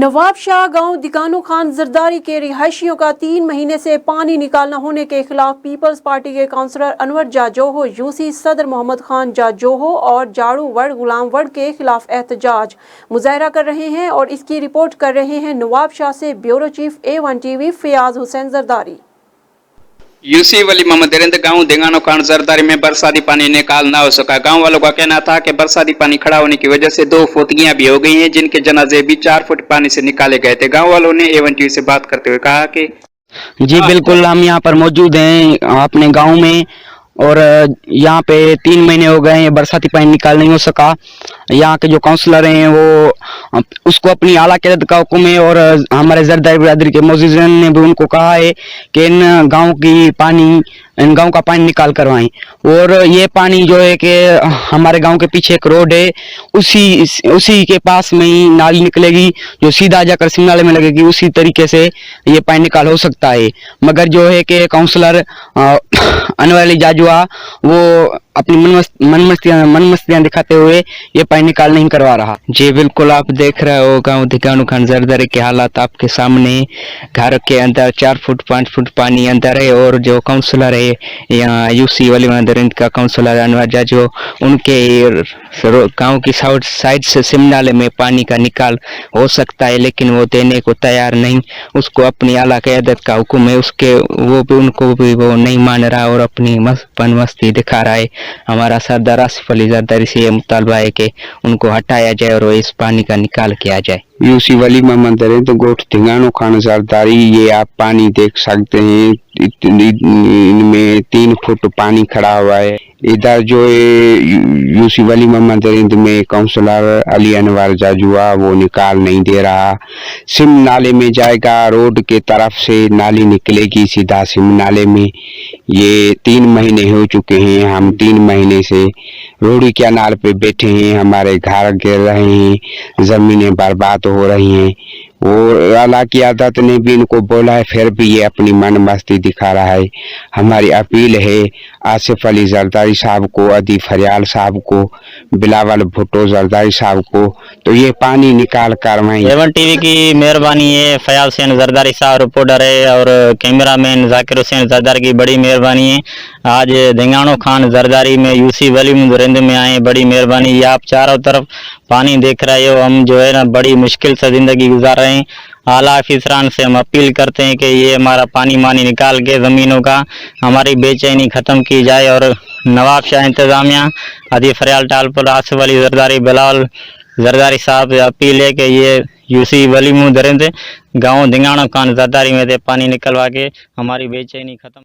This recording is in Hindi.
नवाब शाह गांव दिकानो खान जरदारी के रिहायशियों का 3 महीने से पानी निकालना होने के खिलाफ पीपल्स पार्टी के काउंसलर अनवर जाजोहो, यूसी सदर मोहम्मद खान जाजोहो और जाड़ू वर्ड गुलाम वर्ड के खिलाफ एहतजाज मुजाहरा कर रहे हैं और इसकी रिपोर्ट कर रहे हैं नवाब शाह से bureau chief A1 TV Fayaz Hussain Zardari. UC Wali Mohammad गांव दिकानो खान जरदारी में बरसाती पानी निकाल ना हो सका। गांव वालों का कहना था कि बरसाती पानी खड़ा होने की वजह से 2 फौतियां भी हो गई हैं, जिनके जनाजे भी 4 फुट पानी से निकाले गए थे। गांव वालों ने A1 TV से बात करते हुए कहा कि जी बिल्कुल, हम यहाँ पर मौजूद हैं अपने गांव में और यहाँ पे 3 महीने हो गए हैं, बरसाती पानी निकाल नहीं हो सका। यहाँ के जो काउंसलर हैं वो उसको अपनी आला क़यादत का हुक्म है और हमारे जरदारी बिरादरी के मोअज़्ज़िज़ीन ने भी उनको कहा है कि इन गांव का पानी निकाल करवाएं। और ये पानी जो है कि हमारे गांव के पीछे एक रोड है, उसी के पास में ही नाली निकलेगी जो सीधा जाकर सिमनाले में लगेगी। उसी तरीके से ये पानी निकाल हो सकता है, मगर जो है कि काउंसलर अनवर अली जाजुआ वो अपनी मनमस्तियां दिखाते हुए ये पानी निकाल नहीं करवा रहा। जी बिल्कुल, आप देख रहे हो गांव दिकानो खान जरदारी के हालात आपके सामने। घर के अंदर 4 फुट 5 फुट पानी अंदर है और जो काउंसलर है यहाँ यूसी वली मोहम्मद का काउंसलर अनवर जाजो, उनके गांव की साइड से सिमनाले में पानी का निकाल हो सकता है, लेकिन वो देने को तैयार नहीं। उसको अपनी आला क़यादत का हुक्म है, उनको भी वो नहीं मान रहा और अपनी मस्ती दिखा रहा है। हमारा सरदार आसिफ अली जरदारी से ये मुतालबा है कि उनको हटाया जाए और इस पानी का निकाल किया जाए। यूसी वली मोहम्मद गोठ दिकानो खान जरदारी, ये आप पानी देख सकते हैं, इनमें 3 फुट पानी खड़ा हुआ है। इधर जो यूसी वली मोहम्मद में काउंसलर अली अनवर जाजुआ वो निकाल नहीं दे रहा। सिम नाले में जाएगा, रोड के तरफ से नाली निकलेगी सीधा सिम नाले में। ये 3 महीने हो चुके हैं, हम 3 महीने से रोडी कैनाल पे बैठे हैं, हमारे घर गिर रहे हैं, जमीनें बर्बाद हो रही हैं। और आला क़यादत ने भी इनको बोला है, फिर भी ये अपनी मन मस्ती दिखा रहा है। हमारी अपील है आसिफ अली जरदारी साहब को, अदी फरियाल साहब को, बिलावल भुट्टो जरदारी साहब को, तो ये पानी निकाल करवाएं। A1 TV की मेहरबानी है, फयाज हुसैन जरदारी साहब रिपोर्टर है और कैमरामैन जाकिर हुसैन जरदारी की बड़ी मेहरबानी है। आज दिकानो खान जरदारी में यूसी वली मोहम्मद में आए, बड़ी मेहरबानी। ये आप चारों तरफ पानी देख रहे हो, हम जो है ना बड़ी मुश्किल से ज़िंदगी गुजार रहे हैं। आला अफसरान से हम अपील करते हैं कि ये हमारा पानी निकाल के ज़मीनों का हमारी बेचैनी ख़त्म की जाए और नवाब शाह इंतज़ामिया, अदी फरियाल टालपुर, आसिफ अली जरदारी, बिलावल जरदारी साहब से अपील है कि ये यूसी वली मोहम्मद गाँव दिकानो खान जरदारी में से पानी निकलवा के हमारी बेचैनी ख़त्म